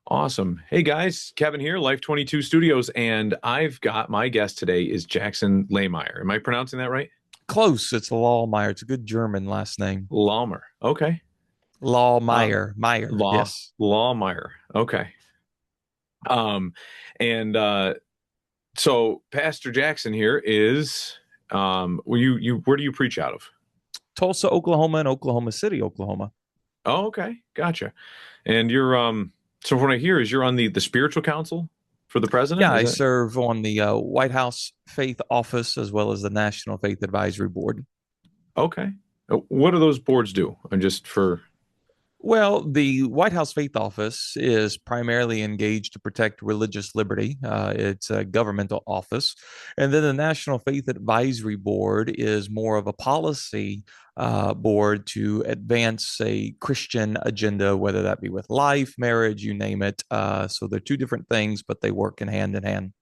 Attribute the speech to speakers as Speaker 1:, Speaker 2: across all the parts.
Speaker 1: Awesome. Hey guys, Kevin here, Life22 Studios, and I've got my guest today is Jackson Lahmeyer. Am I pronouncing that right?
Speaker 2: Close. It's Lahmeyer. It's a good German last name.
Speaker 1: Lawmer. Okay. Uh,
Speaker 2: Lahmeyer. Meyer.
Speaker 1: Law
Speaker 2: Yes.
Speaker 1: Lawmeyer. Okay. Um, and so Pastor Jackson here is where do you preach out of?
Speaker 2: Tulsa, Oklahoma, and Oklahoma City, Oklahoma.
Speaker 1: Oh, okay, gotcha. And you're so what I hear is you're on the spiritual council for the
Speaker 2: Yeah,
Speaker 1: president, is
Speaker 2: I
Speaker 1: that
Speaker 2: serve on the White House Faith Office as well as the National Faith Advisory Board.
Speaker 1: okay? What do those boards do? I'm just for
Speaker 2: Well, the White House Faith Office is primarily engaged to protect religious liberty. It's a governmental office. And then the National Faith Advisory Board is more of a policy board to advance a Christian agenda, whether that be with life, marriage, you name it. So they're two different things, but they work in hand in hand.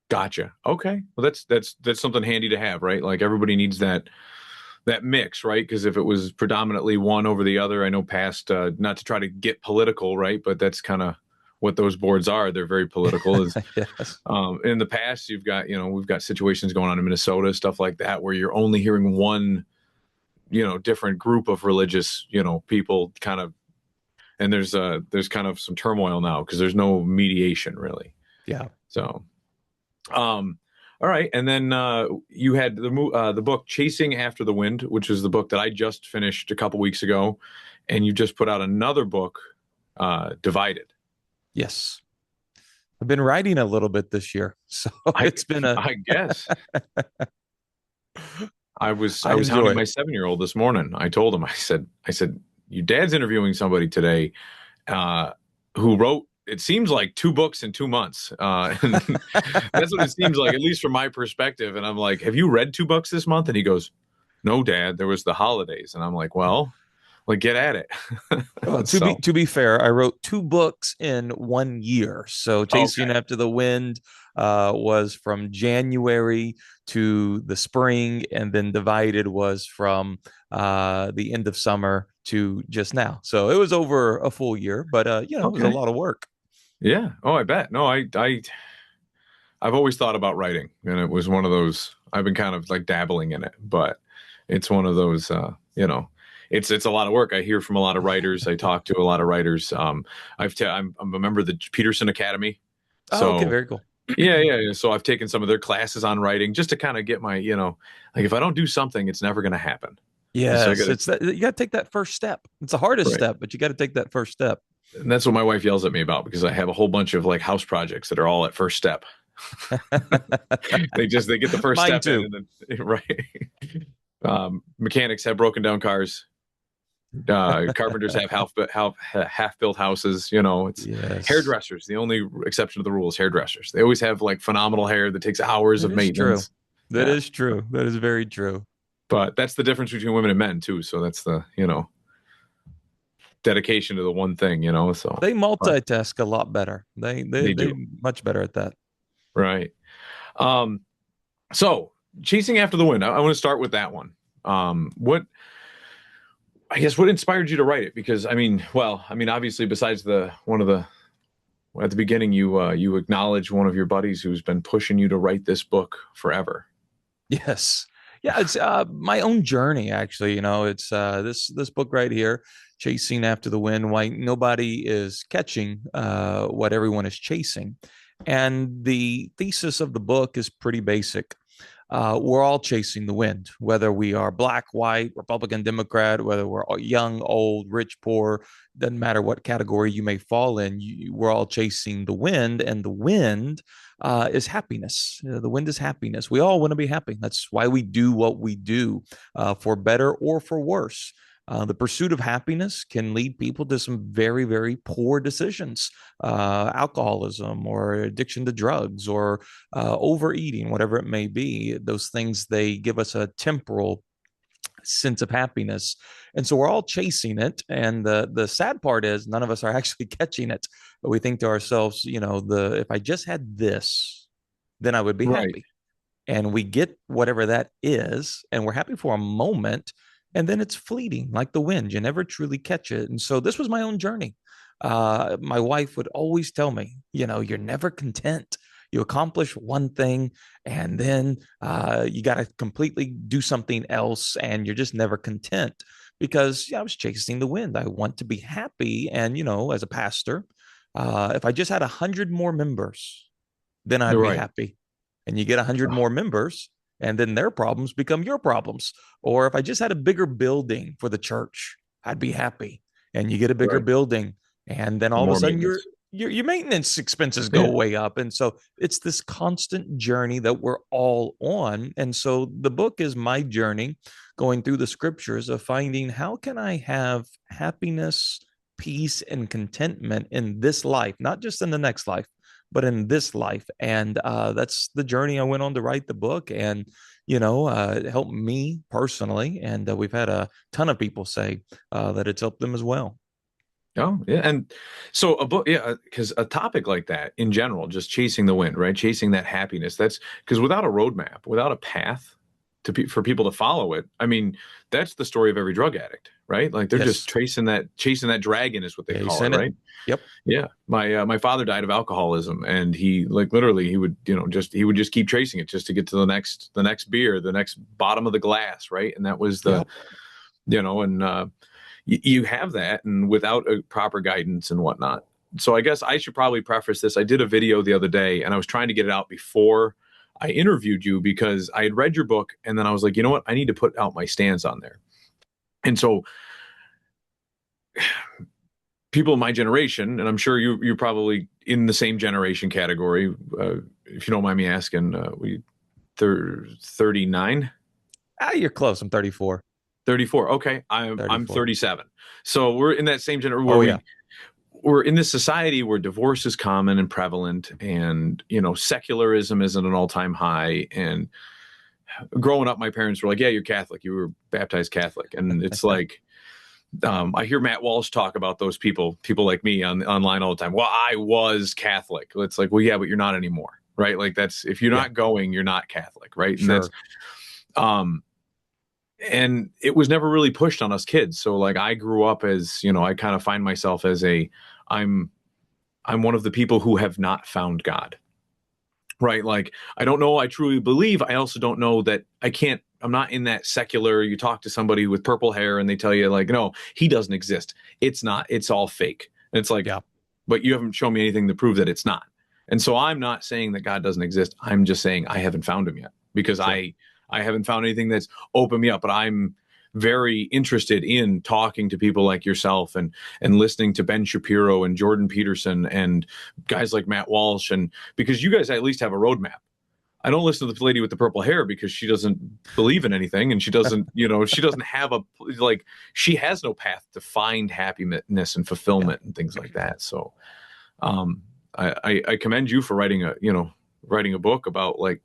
Speaker 1: Gotcha. Okay. Well, that's something handy to have, right? Like everybody needs that mix, right? Because if it was predominantly one over the other, I know past not to try to get political, right? But that's kind of what those boards are. They're very political. Is
Speaker 2: Yes.
Speaker 1: in the past you've got we've got situations going on in Minnesota, stuff like that, where you're only hearing one different group of religious people kind of, and there's kind of some turmoil now because there's no mediation really.
Speaker 2: Yeah.
Speaker 1: So um, all right, and then you had the book "Chasing After the Wind," which is the book that I just finished a couple weeks ago, and you just put out another book, "Divided."
Speaker 2: Yes. I've been writing a little bit this year. So
Speaker 1: I
Speaker 2: it's been a,
Speaker 1: I guess I
Speaker 2: I
Speaker 1: was
Speaker 2: enjoy
Speaker 1: hounding my
Speaker 2: it.
Speaker 1: 7 year old this morning. I told him I said your dad's interviewing somebody today uh, who wrote it seems like two books in 2 months, and that's what it seems like, at least from my perspective. And I'm like, have you read two books this month? And he goes, no, Dad, there was the holidays. And I'm like, like get at it.
Speaker 2: Well,
Speaker 1: So
Speaker 2: to be fair, I wrote two books in 1 year. So Chasing
Speaker 1: okay,
Speaker 2: After the Wind was from January to the spring, and then Divided was from the end of summer to just now. So it was over a full year, but it was a
Speaker 1: okay,
Speaker 2: lot of work.
Speaker 1: yeah. Oh, I bet. No, I've always thought about writing, and it was one of those. I've been kind of like dabbling in it, but it's one of those. It's a lot of work. I hear from a lot of writers. I talk to a lot of writers. I'm a member of the Peterson Academy,
Speaker 2: Oh, okay,
Speaker 1: so
Speaker 2: very cool.
Speaker 1: yeah. So I've taken some of their classes on writing just to kind of get my, like if I don't do something, it's never going to happen. And so I got
Speaker 2: Yes,
Speaker 1: to,
Speaker 2: it's that you got to take that first step. It's the hardest
Speaker 1: right.
Speaker 2: step, but you got to take that first step.
Speaker 1: And that's what my wife yells at me about because I have a whole bunch of like house projects that are all at first step. They get the first
Speaker 2: Mine
Speaker 1: step in,
Speaker 2: too.
Speaker 1: and then right. Mechanics have broken down cars. Carpenters have half built houses. It's
Speaker 2: Yes,
Speaker 1: hairdressers. The only exception to the rule is hairdressers. They always have like phenomenal hair that takes hours
Speaker 2: that
Speaker 1: of
Speaker 2: is true.
Speaker 1: maintenance.
Speaker 2: That
Speaker 1: Yeah,
Speaker 2: is true. That is very true.
Speaker 1: but that's the difference between women and men too. So that's the dedication to the one thing. So
Speaker 2: They
Speaker 1: but
Speaker 2: multitask a lot better.
Speaker 1: they
Speaker 2: They
Speaker 1: do,
Speaker 2: much better at that.
Speaker 1: right. Um, so chasing after the wind. I want to start with that one. What I guess what inspired you to write it? Because obviously, besides the one of the at the beginning, you acknowledge one of your buddies who's been pushing you to write this book forever.
Speaker 2: Yes. Yeah, it's my own journey actually, it's this book right here, Chasing After the Wind, why nobody is catching what everyone is chasing. And the thesis of the book is pretty basic. We're all chasing the wind, whether we are black, white, Republican, Democrat, whether we're young, old, rich, poor, doesn't matter what category you may fall in, we're all chasing the wind, and the wind is happiness. The wind is happiness. We all want to be happy. That's why we do what we do, for better or for worse. The pursuit of happiness can lead people to some very, very poor decisions, alcoholism or addiction to drugs or overeating, whatever it may be. Those things, they give us a temporal sense of happiness. And so we're all chasing it. And the sad part is none of us are actually catching it. But we think to ourselves, the if I just had this, then I would be
Speaker 1: Right.
Speaker 2: happy. And we get whatever that is, and we're happy for a moment, and then it's fleeting like the wind. You never truly catch it. And so this was my own journey. My wife would always tell me, you're never content. You accomplish one thing and then you got to completely do something else, and you're just never content because I was chasing the wind. I want to be happy. And, as a pastor, if I just had 100 more members, then I'd be
Speaker 1: Right.
Speaker 2: happy. And you get 100 more members, and then their problems become your problems. Or if I just had a bigger building for the church, I'd be happy. And you get a bigger
Speaker 1: Right.
Speaker 2: building, and then
Speaker 1: The
Speaker 2: all of a
Speaker 1: more
Speaker 2: sudden your
Speaker 1: maintenance.
Speaker 2: your maintenance expenses go
Speaker 1: Yeah.
Speaker 2: way up. And so it's this constant journey that we're all on. And so the book is my journey going through the scriptures of finding how can I have happiness, peace, and contentment in this life, not just in the next life, but in this life. And that's the journey I went on to write the book. And, it helped me personally. And we've had a ton of people say that it's helped them as well.
Speaker 1: Oh, yeah. And so a book, yeah, because a topic like that in general, just chasing the wind, right? Chasing that happiness. That's because without a roadmap, without a path for people to follow it, I mean, that's the story of every drug addict, right? Like they're just
Speaker 2: Yes.
Speaker 1: chasing that dragon is what they
Speaker 2: Yeah, you
Speaker 1: call it,
Speaker 2: sent it.
Speaker 1: right?
Speaker 2: Yep.
Speaker 1: Yeah. My father died of alcoholism, and he like literally he would, he would just keep chasing it just to get to the next beer, the next bottom of the glass, right? And that was the,
Speaker 2: Yep.
Speaker 1: and you have that, and without a proper guidance and whatnot. So I guess I should probably preface this. I did a video the other day, and I was trying to get it out before I interviewed you because I had read your book, and then I was like, you know what? I need to put out my stance on there. And so people in my generation, and I'm sure you're probably in the same generation category, if you don't mind me asking, 39.
Speaker 2: You're close. I'm 34.
Speaker 1: 34. Okay, I'm
Speaker 2: 34.
Speaker 1: 37. So we're in that same generation where
Speaker 2: Oh, yeah.
Speaker 1: we're in this society where divorce is common and prevalent, and secularism is at an all-time high. And growing up, my parents were like, yeah, you're Catholic, you were baptized Catholic. And it's like, I hear Matt Walsh talk about those people like me online all the time. Well, I was Catholic. It's like, well, yeah, but you're not anymore, right? Like that's, if you're
Speaker 2: Yeah.
Speaker 1: not going, you're not Catholic, right? And that's
Speaker 2: Sure.
Speaker 1: um and it was never really pushed on us kids. So like I grew up as, I kind of find myself as I'm I'm one of the people who have not found God. Right? Like I don't know, I truly believe. I also don't know that I'm not in that secular, you talk to somebody with purple hair and they tell you like, no, he doesn't exist. It's not, it's all fake. And it's like,
Speaker 2: Yeah.
Speaker 1: but you haven't shown me anything to prove that it's not. And so I'm not saying that God doesn't exist. I'm just saying I haven't found him yet because
Speaker 2: Sure.
Speaker 1: I haven't found anything that's opened me up. But I'm very interested in talking to people like yourself and listening to Ben Shapiro and Jordan Peterson and guys like Matt Walsh, and because you guys at least have a roadmap. I don't listen to the lady with the purple hair because she doesn't believe in anything, and she doesn't, she doesn't have like she has no path to find happiness and
Speaker 2: Yeah.
Speaker 1: fulfillment and things like that. So, um, I commend you for writing a book about like,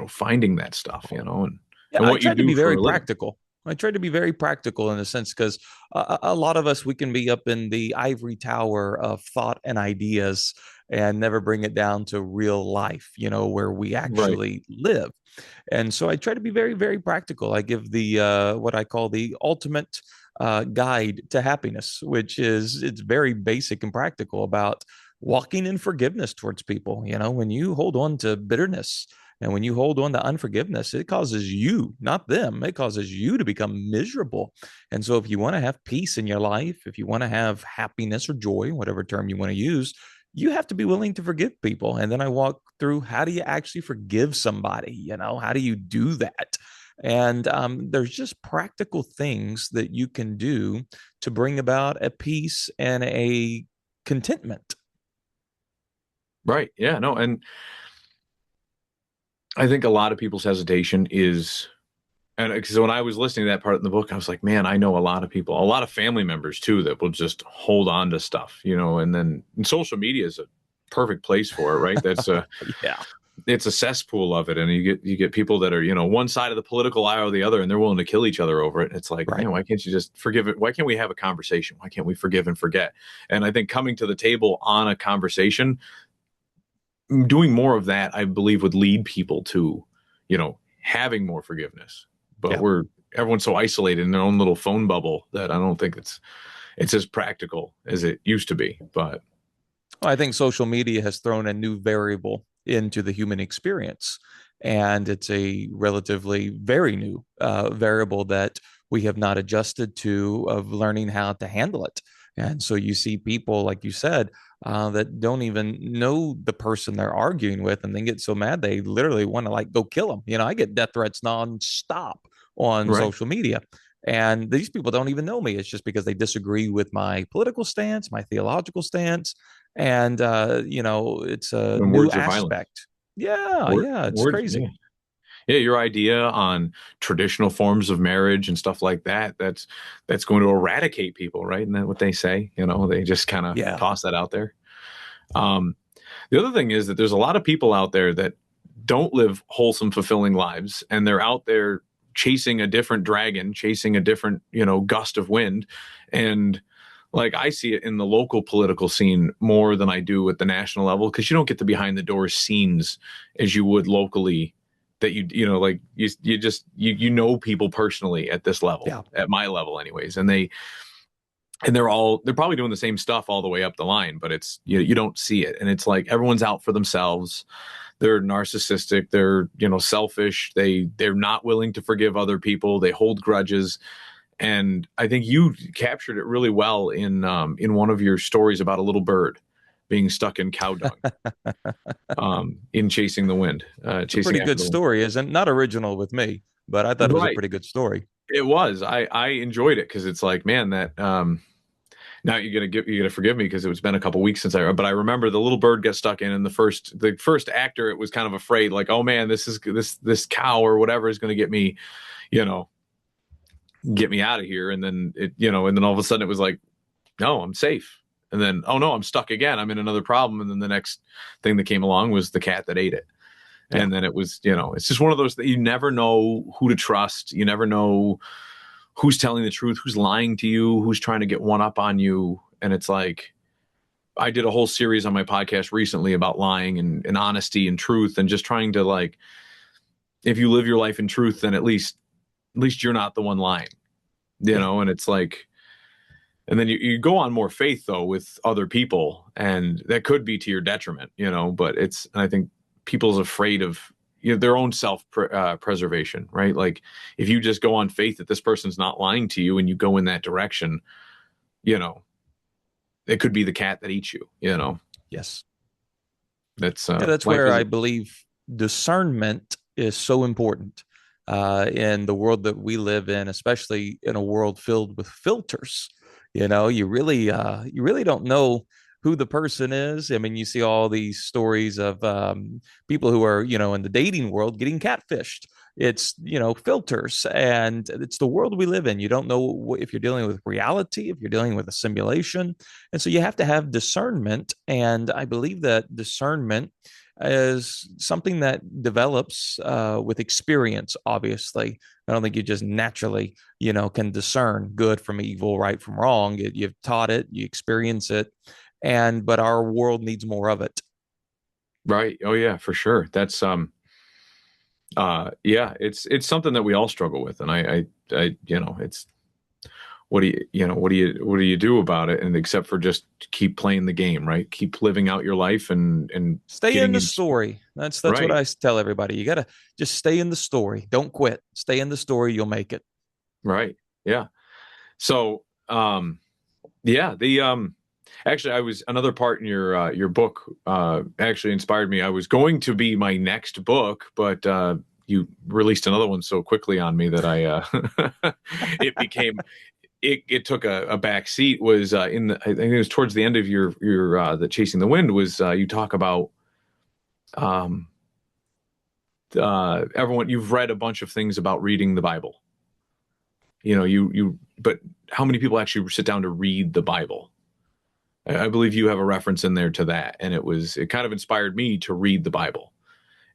Speaker 1: finding that stuff,
Speaker 2: Yeah,
Speaker 1: and
Speaker 2: I
Speaker 1: what you
Speaker 2: tried to
Speaker 1: do
Speaker 2: be
Speaker 1: for
Speaker 2: very
Speaker 1: a living.
Speaker 2: practical. I tried to be very practical in a sense because a lot of us, we can be up in the ivory tower of thought and ideas and never bring it down to real life, where we
Speaker 1: Right.
Speaker 2: actually live. And so I try to be very, very practical. I give the what I call the ultimate guide to happiness, which is it's very basic and practical about walking in forgiveness towards people. When you hold on to bitterness and when you hold on to unforgiveness, it causes you, not them, it causes you to become miserable. And so if you want to have peace in your life, if you want to have happiness or joy, whatever term you want to use, you have to be willing to forgive people. And then I walk through how do you actually forgive somebody? How do you do that? And there's just practical things that you can do to bring about a peace and a contentment.
Speaker 1: Right. Yeah. No. And I think a lot of people's hesitation is, and because when I was listening to that part in the book, I was like, man, I know a lot of people, a lot of family members too, that will just hold on to stuff, and then and social media is a perfect place for it, right?
Speaker 2: Yeah.
Speaker 1: It's a cesspool of it. And you get people that are, one side of the political aisle or the other, and they're willing to kill each other over it. It's like,
Speaker 2: Right.
Speaker 1: man, why can't you just forgive it? Why can't we have a conversation? Why can't we forgive and forget? And I think coming to the table on a conversation, doing more of that, I believe would lead people to, having more forgiveness. But
Speaker 2: Yeah.
Speaker 1: everyone's so isolated in their own little phone bubble that I don't think it's as practical as it used to be. But
Speaker 2: I think social media has thrown a new variable into the human experience, and it's a relatively very new variable that we have not adjusted to of learning how to handle it. And so you see people, like you said, that don't even know the person they're arguing with, and they get so mad they literally want to like go kill them. I get death threats nonstop on
Speaker 1: right.
Speaker 2: social media. And these people don't even know me. It's just because they disagree with my political stance, my theological stance, and it's a
Speaker 1: And
Speaker 2: new
Speaker 1: words are violence.
Speaker 2: aspect. Yeah, it's
Speaker 1: Words, yeah.
Speaker 2: crazy.
Speaker 1: Yeah, your idea on traditional forms of marriage and stuff like that, that's going to eradicate people, right? Isn't that what they say? They just kind of
Speaker 2: Yeah,
Speaker 1: toss that out there. Um, the other thing is that there's a lot of people out there that don't live wholesome, fulfilling lives, and they're out there chasing a different dragon, chasing a different, gust of wind. And like I see it in the local political scene more than I do at the national level, because you don't get the behind the doors scenes as you would locally, that like you know people personally at this level,
Speaker 2: yeah,
Speaker 1: at my level anyways, and they're probably doing the same stuff all the way up the line, but it's you don't see it, and it's like everyone's out for themselves. They're narcissistic, they're selfish, they're not willing to forgive other people, they hold grudges. And I think you captured it really well in one of your stories about a little bird being stuck in cow dung, in chasing the wind,
Speaker 2: it's a
Speaker 1: chasing
Speaker 2: pretty
Speaker 1: after
Speaker 2: good
Speaker 1: the wind.
Speaker 2: story. Isn't not original with me, but I thought it was a
Speaker 1: Right.
Speaker 2: pretty good story.
Speaker 1: It was. I enjoyed it because it's like, man, that now you're gonna forgive me because it's been a couple weeks since but I remember the little bird got stuck in, and the first actor, it was kind of afraid, like, oh man, this cow or whatever is gonna you know, get me out of here. And then and then all of a sudden it was like, no, I'm safe. And then, oh no, I'm stuck again. I'm in another problem. And then the next thing that came along was the cat that ate it.
Speaker 2: Yeah,
Speaker 1: And then it was, it's just one of those that you never know who to trust. You never know who's telling the truth, who's lying to you, who's trying to get one up on you. And it's like, I did a whole series on my podcast recently about lying and honesty and truth, and just trying to, like, if you live your life in truth, then at least you're not the one lying,
Speaker 2: yeah.
Speaker 1: and it's like, and then you go on more faith though with other people, and that could be to your detriment, but and I think people's afraid of their own preservation, right? Like, if you just go on faith that this person's not lying to you and you go in that direction, you know it could be the cat that eats you.
Speaker 2: Yes.
Speaker 1: That's
Speaker 2: Yeah, that's
Speaker 1: life
Speaker 2: where
Speaker 1: is.
Speaker 2: I believe discernment is so important in the world that we live in, especially in a world filled with filters. You really don't know who the person is. I mean, you see all these stories of people who are, in the dating world getting catfished. It's, filters, and it's the world we live in. You don't know if you're dealing with reality, if you're dealing with a simulation. And so you have to have discernment. And I believe that discernment is something that develops with experience, obviously. I don't think you just naturally, can discern good from evil, right from wrong. You've taught it, you experience it. But our world needs more of it.
Speaker 1: Right. Oh yeah, for sure. That's yeah, it's something that we all struggle with. And I it's, what do you do about it? And except for just keep playing the game, right? Keep living out your life and
Speaker 2: Stay in
Speaker 1: getting
Speaker 2: the
Speaker 1: in.
Speaker 2: story. That's what
Speaker 1: Right.
Speaker 2: I tell everybody. You got to just stay in the story. Don't quit. Stay in the story. You'll make it.
Speaker 1: Right. Yeah. So, yeah, the actually, I was another part in your book actually inspired me. I was going to be my next book, but you released another one so quickly on me that I it became it took a back seat. Was I think it was towards the end of your the Chasing the Wind, was you talk about um everyone, you've read a bunch of things about reading the Bible. But how many people actually sit down to read the Bible? I believe you have a reference in there to that, and it kind of inspired me to read the Bible.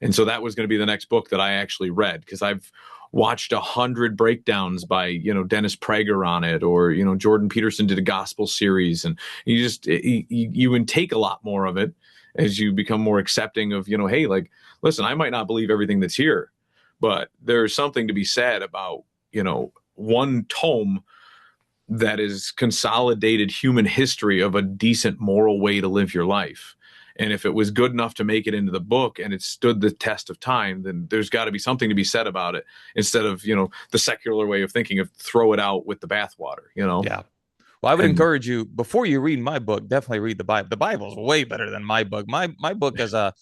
Speaker 1: And so that was going to be the next book that I actually read, because I've watched 100 breakdowns by Dennis Prager on it, or Jordan Peterson did a gospel series, and you intake a lot more of it as you become more accepting of, hey, like, listen, I might not believe everything that's here, but there's something to be said about one tome that is consolidated human history of a decent moral way to live your life. And if it was good enough to make it into the book and it stood the test of time, then there's got to be something to be said about it instead of, the secular way of thinking of throw it out with the bathwater.
Speaker 2: Yeah. Well, I would
Speaker 1: And
Speaker 2: encourage you, before you read my book, definitely read the Bible. The Bible's way better than my book. My book is a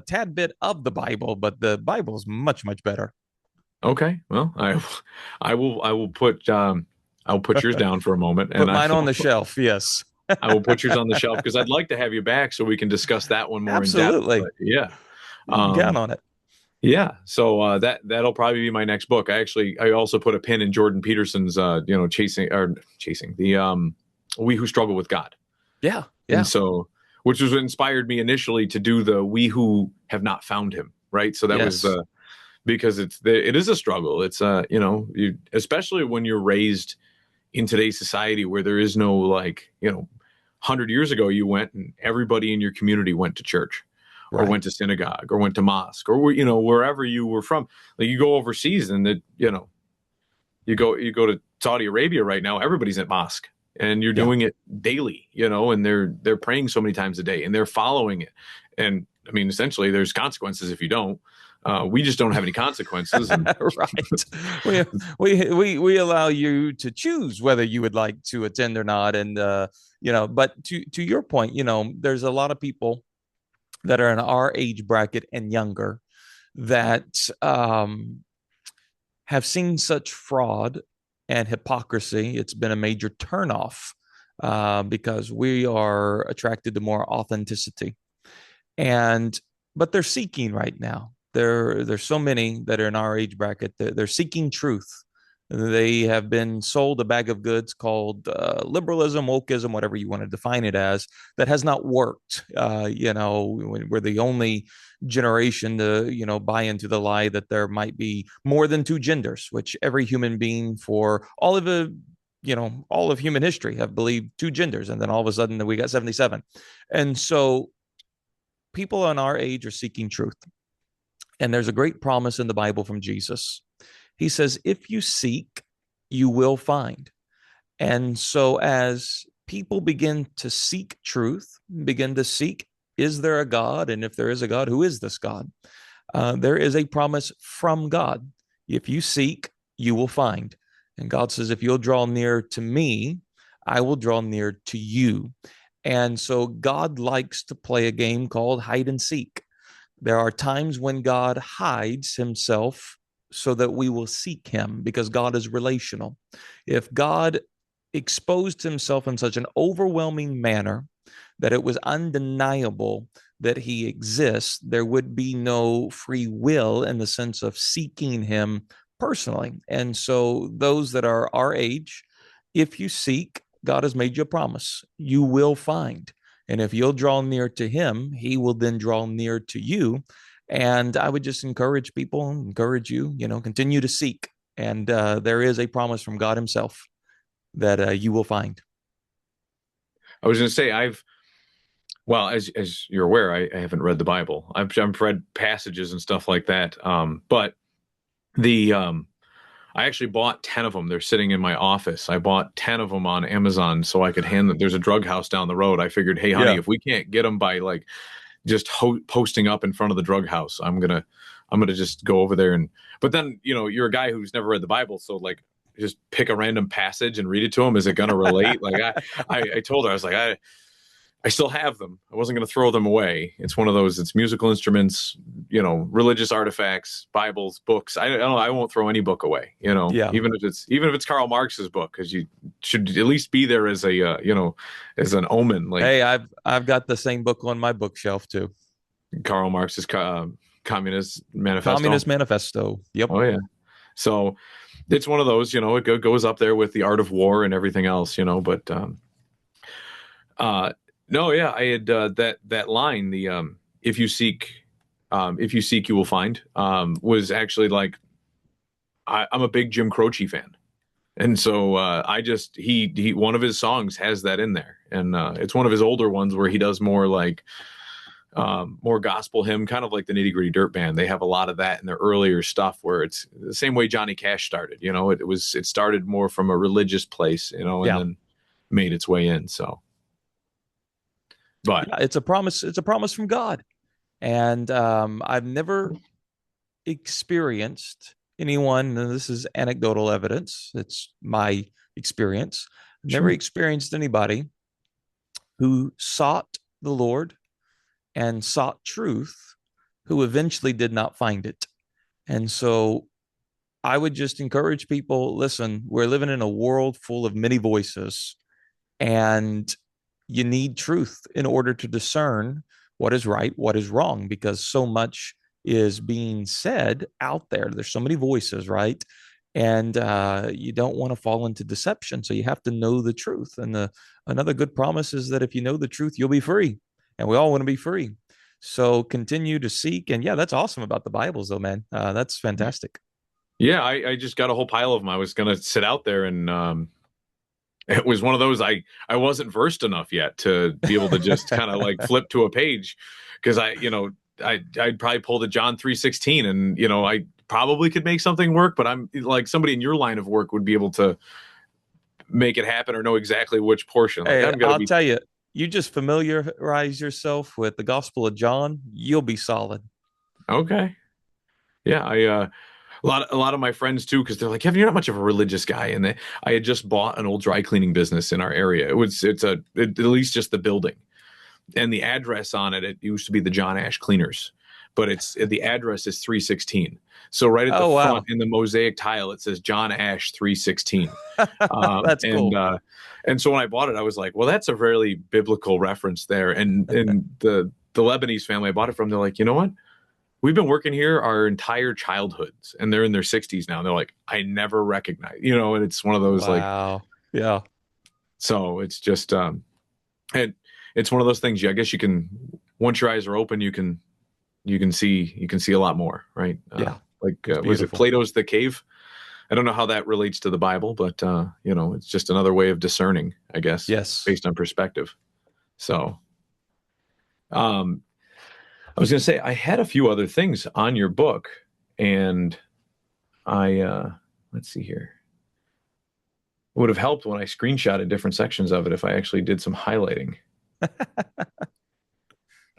Speaker 2: tad bit of the Bible, but the Bible is much, much better.
Speaker 1: okay, well, I will I'll put yours down for a moment,
Speaker 2: Put
Speaker 1: and
Speaker 2: mine on the shelf. Yes.
Speaker 1: I will put yours on the shelf because I'd like to have you back so we can discuss that one more in depth.
Speaker 2: Absolutely.
Speaker 1: But yeah.
Speaker 2: You can count
Speaker 1: Um,
Speaker 2: on it.
Speaker 1: Yeah, so that'll probably be my next book. I also put a pin in Jordan Peterson's chasing the We Who Struggle with God.
Speaker 2: Yeah.
Speaker 1: And
Speaker 2: Yeah.
Speaker 1: so which was what inspired me initially to do the We Who Have Not Found Him, right? So that was
Speaker 2: Yes.
Speaker 1: because it is a struggle. It's you, especially when you're raised in today's society where there is no 100 years ago you went and everybody in your community went to church or
Speaker 2: Right.
Speaker 1: went to synagogue or went to mosque or wherever you were from. Like you go overseas and you go to Saudi Arabia right now, everybody's at mosque and you're
Speaker 2: Yeah.
Speaker 1: doing it daily, and they're praying so many times a day and they're following it. And I mean, essentially there's consequences if you don't. We just don't have any consequences. And
Speaker 2: Right. We, we allow you to choose whether you would like to attend or not. And but to your point, there's a lot of people that are in our age bracket and younger that have seen such fraud and hypocrisy. It's been a major turnoff because we are attracted to more authenticity. And but they're seeking right now. There's so many that are in our age bracket. They're seeking truth. They have been sold a bag of goods called liberalism, wokeism, whatever you want to define it as, that has not worked. We're the only generation to, buy into the lie that there might be more than two genders, which every human being for all of human history have believed two genders. And then all of a sudden we got 77. And so people in our age are seeking truth. And there's a great promise in the Bible from Jesus. He says, if you seek, you will find. And so as people begin to seek truth, begin to seek, is there a God? And if there is a God, who is this God? There is a promise from God. If you seek, you will find. And God says, if you'll draw near to me, I will draw near to you. And so God likes to play a game called hide and seek. There are times when God hides himself so that we will seek him because God is relational. If God exposed himself in such an overwhelming manner that it was undeniable that he exists, there would be no free will in the sense of seeking him personally. And so those that are our age, if you seek, God has made you a promise. You will find. And if you'll draw near to him, he will then draw near to you. And I would just encourage people, encourage you, continue to seek. And there is a promise from God himself that you will find.
Speaker 1: I was going to say, well, as you're aware, I haven't read the Bible. I've read passages and stuff like that. But the I actually bought 10 of them. They're sitting in my office. I bought 10 of them on Amazon so I could hand them. There's a drug house down the road. I figured, hey, honey,
Speaker 2: Yeah.
Speaker 1: if we can't get them by like just posting up in front of the drug house, I'm gonna just go over there but then you're a guy who's never read the Bible, so like just pick a random passage and read it to him. Is it gonna relate? Like I told her, I was like, I still have them. I wasn't going to throw them away. It's one of those. It's musical instruments, religious artifacts, Bibles, books. I don't know. I won't throw any book away.
Speaker 2: Yeah.
Speaker 1: Even if it's Karl Marx's book, because you should at least be there as a as an omen. Like
Speaker 2: Hey, I've got the same book on my bookshelf too.
Speaker 1: Karl Marx's Communist Manifesto.
Speaker 2: Communist Manifesto. Yep.
Speaker 1: Oh yeah. So it's one of those. It goes up there with the Art of War and everything else. But no, yeah, I had that line, the if you seek, you will find, was actually like I'm a big Jim Croce fan, and so I just he one of his songs has that in there, and it's one of his older ones where he does more like more gospel hymn, kind of like the Nitty Gritty Dirt Band. They have a lot of that in their earlier stuff, where it's the same way Johnny Cash started. It started more from a religious place, and
Speaker 2: Yeah.
Speaker 1: then made its way in. So, but
Speaker 2: Yeah, it's a promise. It's a promise from God. And I've never experienced anyone, and this is anecdotal evidence, it's my experience. I've never
Speaker 1: sure.
Speaker 2: experienced anybody who sought the Lord and sought truth who eventually did not find it. And so I would just encourage people, listen, we're living in a world full of many voices, and you need truth in order to discern what is right, what is wrong, because so much is being said out there. There's so many voices, right? And you don't want to fall into deception. So you have to know the truth. And another good promise is that if you know the truth, you'll be free. And we all want to be free. So continue to seek. And yeah, that's awesome about the Bibles, though, man. That's fantastic.
Speaker 1: Yeah, I just got a whole pile of them. I was gonna sit out there, and it was one of those I wasn't versed enough yet to be able to just kind of like flip to a page, because I'd probably pull the John 3:16, and I probably could make something work, but I'm like, somebody in your line of work would be able to make it happen or know exactly which portion. Like,
Speaker 2: Hey,
Speaker 1: I'm gonna
Speaker 2: I'll
Speaker 1: be
Speaker 2: tell you, you just familiarize yourself with the Gospel of John, you'll be solid.
Speaker 1: okay. Yeah, a lot of my friends too, because they're like, Kevin, you're not much of a religious guy, and I had just bought an old dry cleaning business in our area. At least just the building and the address on it. It used to be the John Ash Cleaners, but the address is 316. So right at the
Speaker 2: Oh,
Speaker 1: front
Speaker 2: wow.
Speaker 1: in the mosaic tile, it says John Ash 316.
Speaker 2: That's
Speaker 1: And
Speaker 2: cool.
Speaker 1: so when I bought it, I was like, well, that's a really biblical reference there. And the Lebanese family I bought it from, they're like, you know what? We've been working here our entire childhoods, and they're in their 60s now. And they're like, I never recognize, and it's one of those like,
Speaker 2: Wow. Yeah.
Speaker 1: so it's just, it, it's one of those things. I guess you can, once your eyes are open, you can see a lot more, right?
Speaker 2: Yeah.
Speaker 1: Like,
Speaker 2: It's
Speaker 1: was it
Speaker 2: beautiful.
Speaker 1: Plato's The Cave? I don't know how that relates to the Bible, but it's just another way of discerning, I guess,
Speaker 2: Yes.
Speaker 1: based on perspective. So, um, I was going to say I had a few other things on your book, and I let's see here. It would have helped when I screenshotted different sections of it if I actually did some highlighting.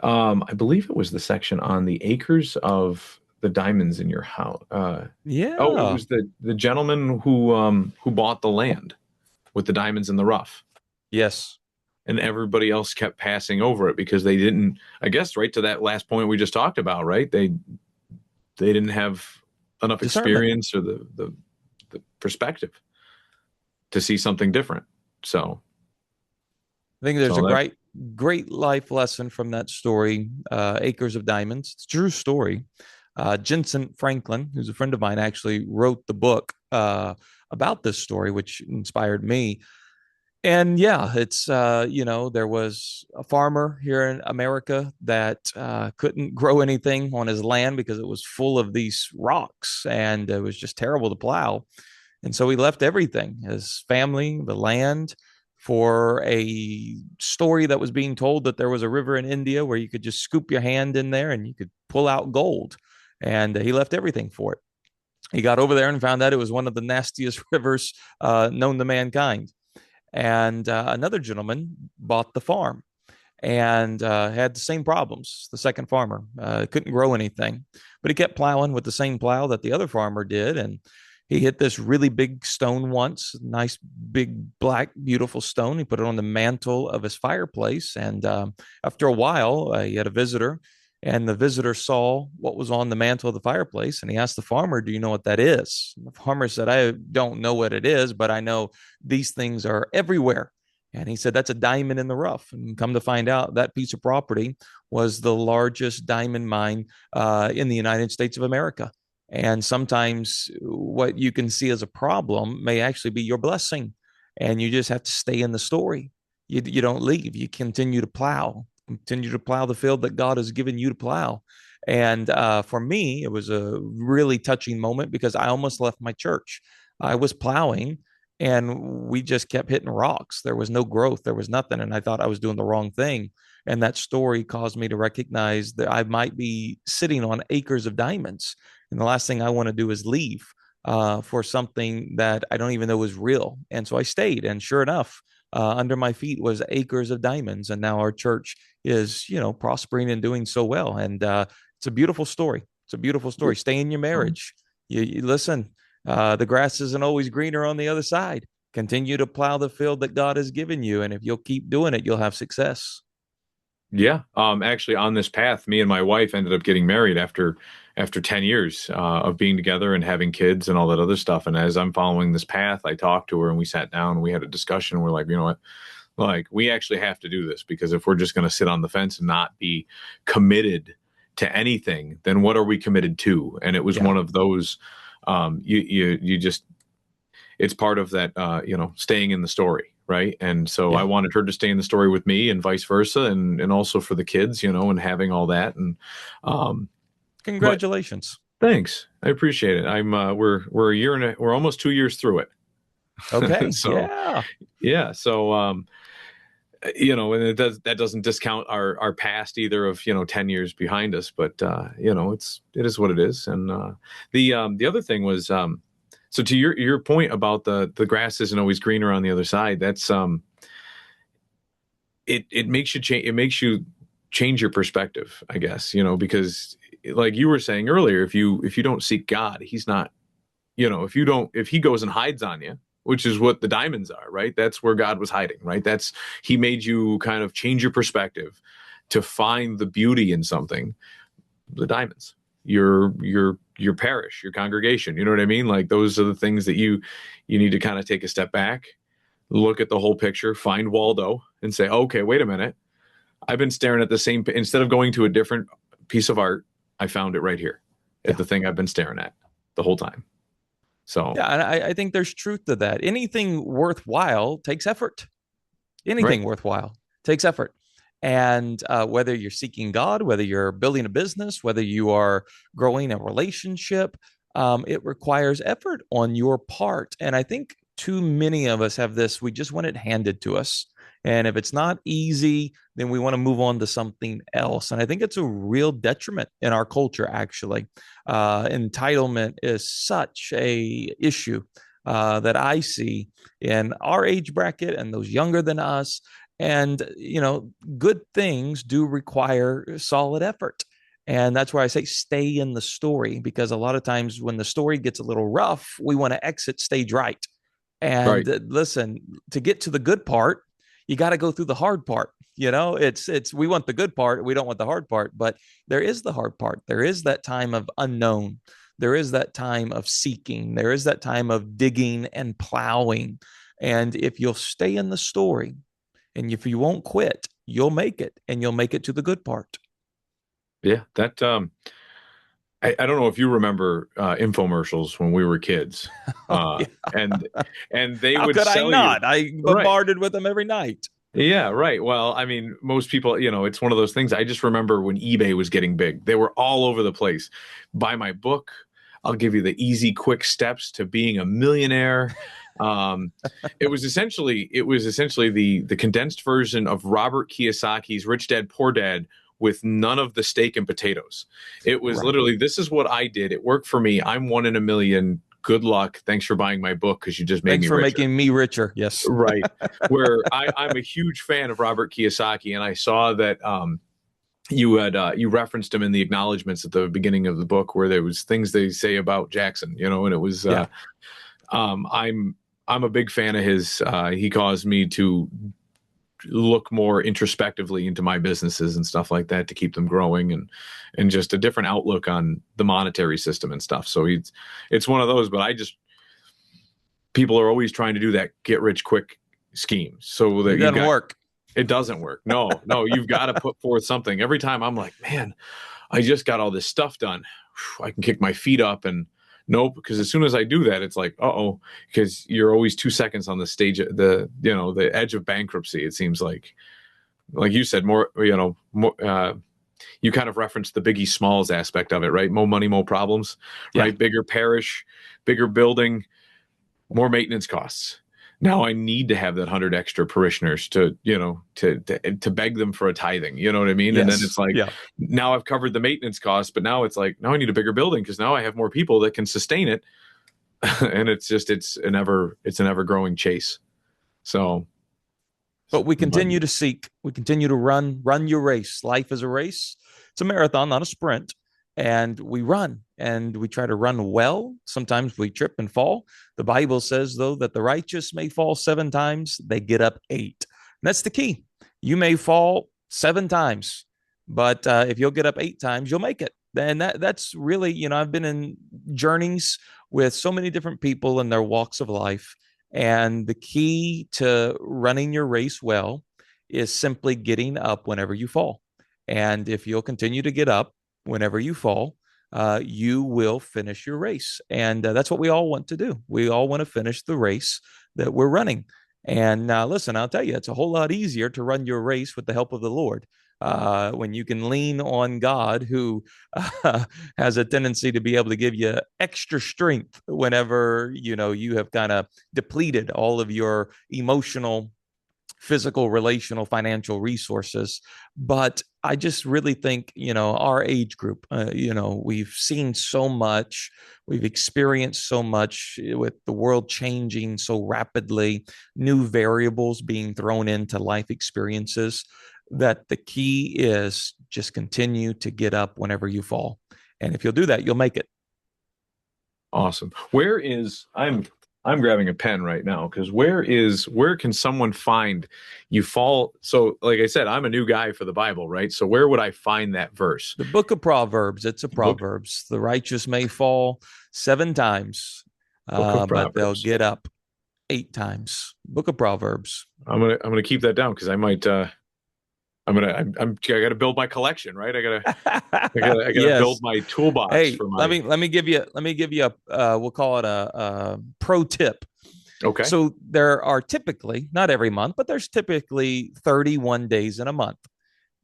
Speaker 1: I believe it was the section on the acres of the diamonds in your house. Oh, it
Speaker 2: Yeah.
Speaker 1: was the gentleman who bought the land with the diamonds in the rough,
Speaker 2: Yes.
Speaker 1: and everybody else kept passing over it because they didn't. I guess right to that last point we just talked about, right? They didn't have enough
Speaker 2: Discernment.
Speaker 1: experience or the perspective to see something different. So
Speaker 2: I think there's a
Speaker 1: so that
Speaker 2: great life lesson from that story, Acres of Diamonds. It's a true story. Jensen Franklin, who's a friend of mine, actually wrote the book about this story, which inspired me. And yeah, it's there was a farmer here in America that couldn't grow anything on his land because it was full of these rocks, and it was just terrible to plow. And so he left everything, his family, the land, for a story that was being told that there was a river in India where you could just scoop your hand in there and you could pull out gold. And he left everything for it. He got over there and found out it was one of the nastiest rivers known to mankind. And another gentleman bought the farm and had the same problems. The second farmer couldn't grow anything, but he kept plowing with the same plow that the other farmer did. And he hit this really big stone once, nice, big, black, beautiful stone. He put it on the mantle of his fireplace. And after a while, he had a visitor, and the visitor saw what was on the mantle of the fireplace. And he asked the farmer, "Do you know what that is?" And the farmer said, "I don't know what it is, but I know these things are everywhere." And he said, "That's a diamond in the rough." And come to find out, that piece of property was the largest diamond mine in the United States of America. And sometimes what you can see as a problem may actually be your blessing. And you just have to stay in the story. You don't leave. You continue to plow the field that God has given you to plow. And for me, it was a really touching moment because I almost left my church. I was plowing and we just kept hitting rocks. There was no growth, there was nothing, and I thought I was doing the wrong thing. And that story caused me to recognize that I might be sitting on acres of diamonds, and the last thing I want to do is leave for something that I don't even know is real. And so I stayed, and sure enough, under my feet was acres of diamonds, and now our church is, prospering and doing so well. And it's a beautiful story. It's a beautiful story. Stay in your marriage. You listen. The grass isn't always greener on the other side. Continue to plow the field that God has given you, and if you'll keep doing it, you'll have success.
Speaker 1: Yeah. Actually, on this path, me and my wife ended up getting married after 10 years of being together and having kids and all that other stuff. And as I'm following this path, I talked to her and we sat down and we had a discussion. We're like, you know what? Like, we actually have to do this, because if we're just going to sit on the fence and not be committed to anything, then what are we committed to? And it was
Speaker 2: Yeah.
Speaker 1: one of those, you just, it's part of that, staying in the story. Right. And so I
Speaker 2: Yeah.
Speaker 1: wanted her to stay in the story with me and vice versa. And also for the kids, and having all that. And, but
Speaker 2: Congratulations.
Speaker 1: thanks. I appreciate it. We're we're almost 2 years through it.
Speaker 2: Okay.
Speaker 1: So
Speaker 2: Yeah.
Speaker 1: yeah. So, and that doesn't discount our past either of, 10 years behind us, but, it is what it is. And, the other thing was, so to your point about the grass isn't always greener on the other side, that's, it makes you change, change your perspective, I guess, because like you were saying earlier, if you don't seek God, he's not, if he goes and hides on you, which is what the diamonds are, right? That's where God was hiding, right? He made you kind of change your perspective to find the beauty in something, the diamonds, your parish, your congregation, you know what I mean? Like, those are the things that you need to kind of take a step back, look at the whole picture, find Waldo and say, okay, wait a minute. I've been staring at the same, instead of going to a different piece of art, I found it right here at
Speaker 2: Yeah.
Speaker 1: the thing I've been staring at the whole time. So,
Speaker 2: Yeah. And I think there's truth to that. Anything worthwhile takes effort.
Speaker 1: right.
Speaker 2: Anything worthwhile takes effort. And whether you're seeking God, whether you're building a business, whether you are growing a relationship, it requires effort on your part. And I think too many of us have this, we just want it handed to us. And if it's not easy, then we want to move on to something else. And I think it's a real detriment in our culture, actually. Entitlement is such a issue that I see in our age bracket and those younger than us. And, good things do require solid effort. And that's why I say stay in the story, because a lot of times when the story gets a little rough, we want to exit stage right.
Speaker 1: Right.
Speaker 2: And listen, to get to the good part, you got to go through the hard part. It's we want the good part, we don't want the hard part, but there is the hard part. There is that time of unknown. There is that time of seeking. There is that time of digging and plowing. And if you'll stay in the story, and if you won't quit, you'll make it, and you'll make it to the good part.
Speaker 1: Yeah. That, I don't know if you remember infomercials when we were kids,
Speaker 2: Oh, yeah.
Speaker 1: and they
Speaker 2: How
Speaker 1: would
Speaker 2: could I
Speaker 1: sell you.
Speaker 2: not? I
Speaker 1: Right.
Speaker 2: bombarded with them every night.
Speaker 1: Yeah, right. Well, I mean, most people, it's one of those things. I just remember when eBay was getting big, they were all over the place. Buy my book. I'll give you the easy, quick steps to being a millionaire. Um, it was essentially the condensed version of Robert Kiyosaki's Rich Dad Poor Dad with none of the steak and potatoes. It was
Speaker 2: Right.
Speaker 1: literally, this is what I did. It worked for me. I'm one in a million. Good luck. Thanks for buying my book because you just made
Speaker 2: Thanks
Speaker 1: me
Speaker 2: for
Speaker 1: richer.
Speaker 2: making me richer. Yes.
Speaker 1: Right. Where I'm a huge fan of Robert Kiyosaki, and I saw that you referenced him in the acknowledgments at the beginning of the book, where there was things they say about Jackson, and it was
Speaker 2: Yeah.
Speaker 1: I'm a big fan of his. He caused me to look more introspectively into my businesses and stuff like that to keep them growing, and just a different outlook on the monetary system and stuff. So it's one of those, but people are always trying to do that get rich quick scheme. So
Speaker 2: It
Speaker 1: that
Speaker 2: doesn't work.
Speaker 1: it doesn't work. No, no, you've got to put forth something. Every time I'm like, man, I just got all this stuff done. I can kick my feet up, and nope, because as soon as I do that, it's like, uh-oh, because you're always 2 seconds on the stage, the edge of bankruptcy. It seems like you said, more, you kind of referenced the Biggie Smalls aspect of it, right? More money, more problems,
Speaker 2: Yeah.
Speaker 1: right? Bigger parish, bigger building, more maintenance costs. now I need to have that 100 extra parishioners to, to beg them for a tithing. You know what I mean? And then
Speaker 2: Yes.
Speaker 1: it's like,
Speaker 2: Yeah.
Speaker 1: now I've covered the maintenance costs, but now it's like, now I need a bigger building because now I have more people that can sustain it. And it's an ever growing chase. So,
Speaker 2: But we
Speaker 1: but
Speaker 2: continue to seek, we continue to run your race. Life is a race. It's a marathon, not a sprint. And we run and we try to run well. Sometimes we trip and fall. The Bible says, though, that the righteous may fall 7 times, they get up 8. And that's the key. You may fall 7 times, but if you'll get up 8 times, you'll make it. And that's really, I've been in journeys with so many different people in their walks of life. And the key to running your race well is simply getting up whenever you fall. And if you'll continue to get up whenever you fall, you will finish your race. And that's what we all want to do. We all want to finish the race that we're running. And listen, I'll tell you, it's a whole lot easier to run your race with the help of the Lord. When you can lean on God, who has a tendency to be able to give you extra strength whenever you have kind of depleted all of your emotional, physical, relational, financial resources. But I just really think, our age group, we've seen so much, we've experienced so much with the world changing so rapidly, new variables being thrown into life experiences, that the key is just continue to get up whenever you fall. And if you'll do that, you'll make it.
Speaker 1: awesome. I'm grabbing a pen right now because where can someone find you fall? So, like I said, I'm a new guy for the Bible, right? So where would I find that verse?
Speaker 2: The book of Proverbs, it's a
Speaker 1: Book
Speaker 2: Proverbs. The righteous may fall 7 times,
Speaker 1: Book of
Speaker 2: but they'll
Speaker 1: Proverbs.
Speaker 2: get up 8 times. Book of Proverbs.
Speaker 1: I'm gonna keep that down because I might I gotta build my collection, right? I gotta build
Speaker 2: Yes.
Speaker 1: my toolbox
Speaker 2: Hey,
Speaker 1: for
Speaker 2: let
Speaker 1: my
Speaker 2: me let me give you a we'll call it a pro tip.
Speaker 1: okay.
Speaker 2: So there are typically, not every month, but there's typically 31 days in a month.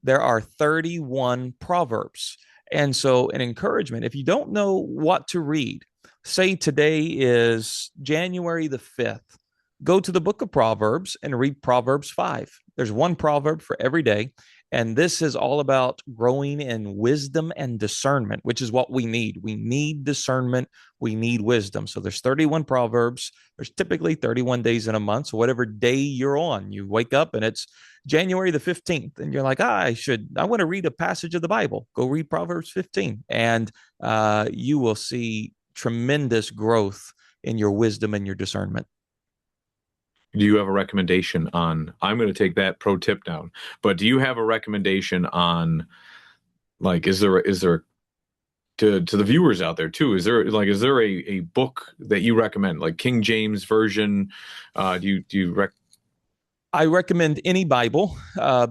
Speaker 2: There are 31 proverbs. And so an encouragement, if you don't know what to read, say today is January the 5th, go to the book of Proverbs and read Proverbs 5. There's one proverb for every day. And this is all about growing in wisdom and discernment, which is what we need. We need discernment. We need wisdom. So there's 31 proverbs. There's typically 31 days in a month. So whatever day you're on, you wake up and it's January the 15th, and you're like, I want to read a passage of the Bible. Go read Proverbs 15. And you will see tremendous growth in your wisdom and your discernment.
Speaker 1: Do you have a recommendation on? I'm going to take that pro tip down, but do you have a recommendation on, like, is there to the viewers out there too? Is there a book that you recommend, like King James version? Do you
Speaker 2: I recommend any Bible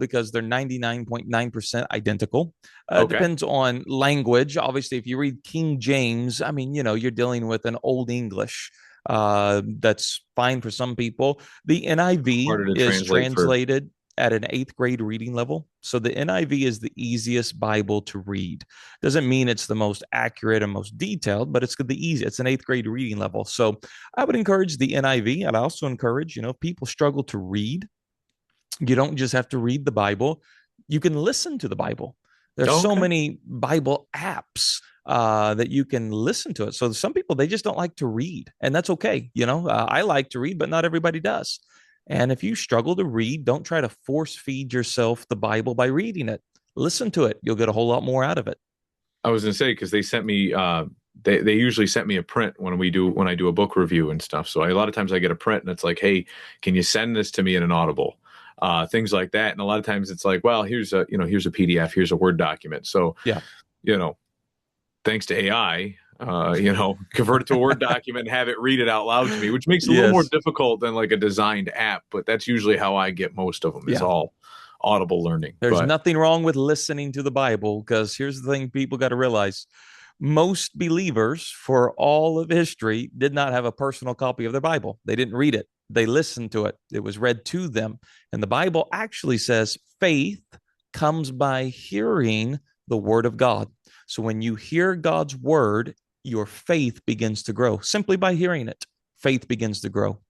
Speaker 2: because they're 99.9% identical.
Speaker 1: okay?
Speaker 2: Depends on language. Obviously, if you read King James, I mean, you're dealing with an Old English. That's fine for some people. The NIV
Speaker 1: Harder to
Speaker 2: is
Speaker 1: translate for.
Speaker 2: translated at an eighth grade reading level. So the NIV is the easiest Bible to read. Doesn't mean it's the most accurate and most detailed, but it's the easy. It's an eighth grade reading level. So I would encourage the NIV. I'd also encourage, if people struggle to read, you don't just have to read the Bible. You can listen to the Bible. There's so
Speaker 1: Okay.
Speaker 2: many Bible apps that you can listen to it. So some people, they just don't like to read, and that's okay. I like to read, but not everybody does. And if you struggle to read, don't try to force feed yourself the Bible by reading it. Listen to it. You'll get a whole lot more out of it.
Speaker 1: I was gonna say because they sent me they usually sent me a print when I do a book review and stuff. So a lot of times I get a print and it's like, hey, can you send this to me in an Audible? Things like that. And a lot of times it's like, well, here's a PDF, here's a Word document. So,
Speaker 2: Yeah.
Speaker 1: you know, thanks to AI, convert it to a Word document and have it read it out loud to me, which makes it a little more
Speaker 2: Yes.
Speaker 1: difficult than like a designed app. But that's usually how I get most of them is
Speaker 2: Yeah.
Speaker 1: all audible learning.
Speaker 2: There's
Speaker 1: But
Speaker 2: nothing wrong with listening to the Bible because here's the thing people got to realize most believers for all of history did not have a personal copy of their Bible. They didn't read it, they listened to it. It was read to them. And the Bible actually says faith comes by hearing the word of God. So when you hear God's word, your faith begins to grow simply by hearing it. Faith begins to grow.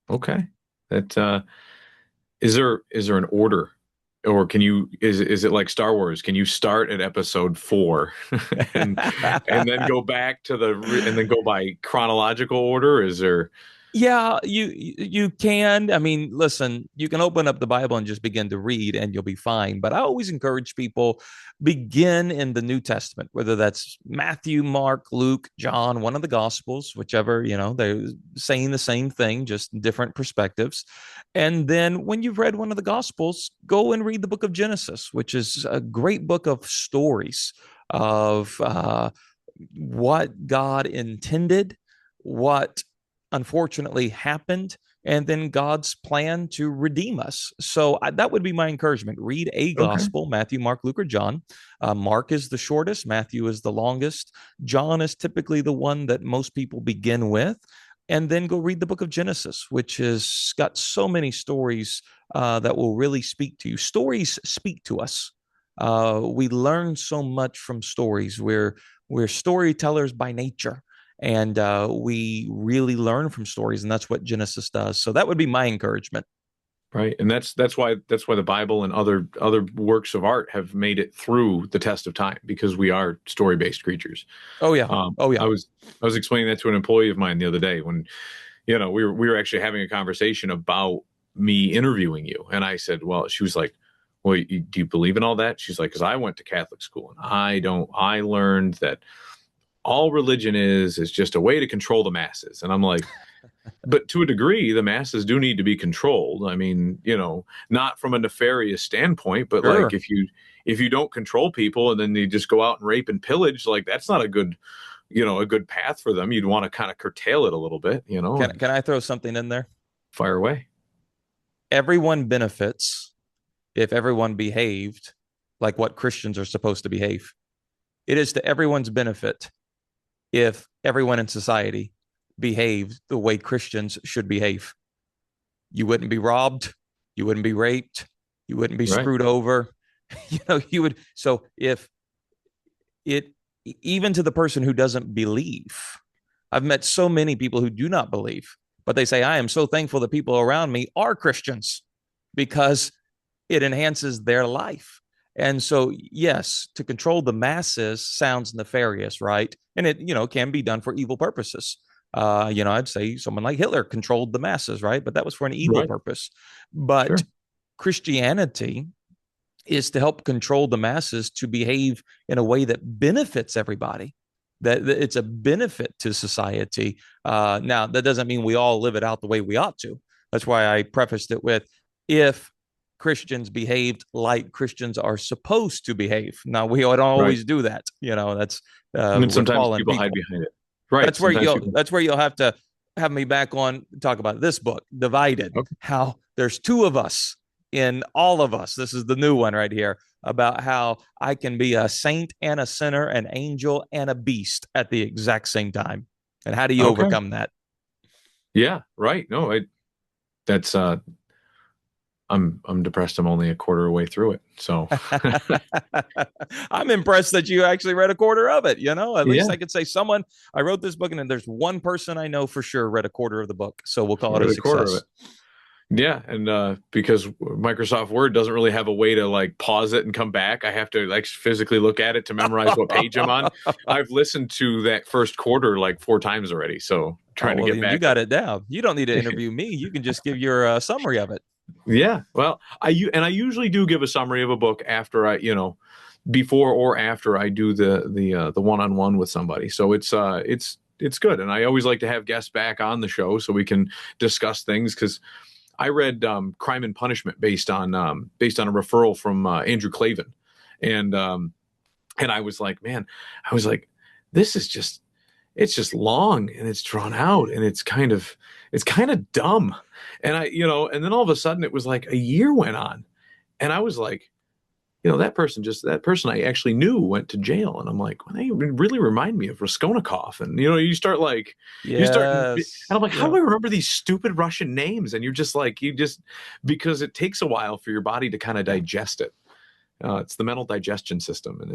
Speaker 1: Okay. That is there an order, or can you is it like Star Wars? Can you start at episode 4 and then go back to and then go by chronological order? Is there?
Speaker 2: Yeah, you can. I mean, listen, you can open up the Bible and just begin to read and you'll be fine. But I always encourage people begin in the New Testament, whether that's Matthew, Mark, Luke, John, one of the gospels, whichever, they're saying the same thing, just different perspectives. And then when you've read one of the gospels, go and read the book of Genesis, which is a great book of stories of what God intended, what unfortunately happened, and then God's plan to redeem us. So that would be my encouragement. Read a
Speaker 1: Okay.
Speaker 2: gospel: Matthew, Mark, Luke, or John. Mark is the shortest, Matthew is the longest, John is typically the one that most people begin with. And then go read the book of Genesis, which has got so many stories that will really speak to you. Stories speak to us. We learn so much from stories. We're storytellers by nature, and we really learn from stories, and that's what Genesis does. So that would be my encouragement.
Speaker 1: Right. And that's why the Bible and other works of art have made it through the test of time, because we are story-based creatures.
Speaker 2: Oh yeah. Oh
Speaker 1: I
Speaker 2: yeah.
Speaker 1: was explaining that to an employee of mine the other day when, we were actually having a conversation about me interviewing you. And I said, well, she was like, well, do you believe in all that? She's like, because I went to Catholic school and I learned that all religion is just a way to control the masses. And I'm like, but to a degree, the masses do need to be controlled. I mean, not from a nefarious standpoint, but like
Speaker 2: Sure.
Speaker 1: if you don't control people and then you just go out and rape and pillage, like that's not a good path for them. You'd want to kind of curtail it a little bit,
Speaker 2: Can
Speaker 1: and
Speaker 2: can I throw something in there?
Speaker 1: fire away.
Speaker 2: Everyone benefits if everyone behaved like what Christians are supposed to behave. It is to everyone's benefit if everyone in society behaved the way Christians should behave. You wouldn't be robbed, you wouldn't be raped, you wouldn't be
Speaker 1: Right.
Speaker 2: screwed over. You would. So if it, even to the person who doesn't believe, I've met so many people who do not believe, but they say, I am so thankful that people around me are Christians because it enhances their life. And so, yes, to control the masses sounds nefarious, right? And it, can be done for evil purposes. I'd say someone like Hitler controlled the masses, right? But that was for an evil
Speaker 1: Right.
Speaker 2: purpose. But
Speaker 1: Sure.
Speaker 2: Christianity is to help control the masses to behave in a way that benefits everybody, that it's a benefit to society. Now, that doesn't mean we all live it out the way we ought to. That's why I prefaced it with, if Christians behaved like Christians are supposed to behave. Now, we don't
Speaker 1: Right.
Speaker 2: always do that. That's
Speaker 1: And then
Speaker 2: we're
Speaker 1: sometimes
Speaker 2: fallen
Speaker 1: people hide
Speaker 2: people.
Speaker 1: behind it. Right. Sometimes people.
Speaker 2: That's where you'll have to have me back on talk about this book, Divided,
Speaker 1: Okay.
Speaker 2: how there's two of us in all of us. This is the new one right here, about how I can be a saint and a sinner, an angel and a beast at the exact same time. And how do you
Speaker 1: Okay.
Speaker 2: overcome that?
Speaker 1: Yeah. Right. No, that's I'm depressed. I'm only a quarter of the way through it. So
Speaker 2: I'm impressed that you actually read a quarter of it. At least
Speaker 1: yeah,
Speaker 2: I could say someone, I wrote this book and then there's one person I know for sure read a quarter of the book. So we'll call it a
Speaker 1: read a quarter of
Speaker 2: success.
Speaker 1: it. Yeah, and because Microsoft Word doesn't really have a way to like pause it and come back, I have to like physically look at it to memorize what page I'm on. I've listened to that first quarter like 4 times already, so
Speaker 2: Oh,
Speaker 1: trying to
Speaker 2: well,
Speaker 1: get
Speaker 2: then you
Speaker 1: back.
Speaker 2: got it down. You don't need to interview me. You can just give your summary of it.
Speaker 1: Yeah, well, I usually do give a summary of a book after before or after I do the one-on-one with somebody. So it's good, and I always like to have guests back on the show so we can discuss things, because I read Crime and Punishment based on a referral from Andrew Clavin, and I was like, man, I was like, this is just it's just long and it's drawn out and it's kind of dumb, and and then all of a sudden it was like a year went on, and I was like, that person I actually knew went to jail. And I'm like, well, they really remind me of Raskolnikov. And, and I'm
Speaker 2: Yes.
Speaker 1: like, how
Speaker 2: Yeah.
Speaker 1: do I remember these stupid Russian names? And you're just like, because it takes a while for your body to kind of digest it. It's the mental digestion system. And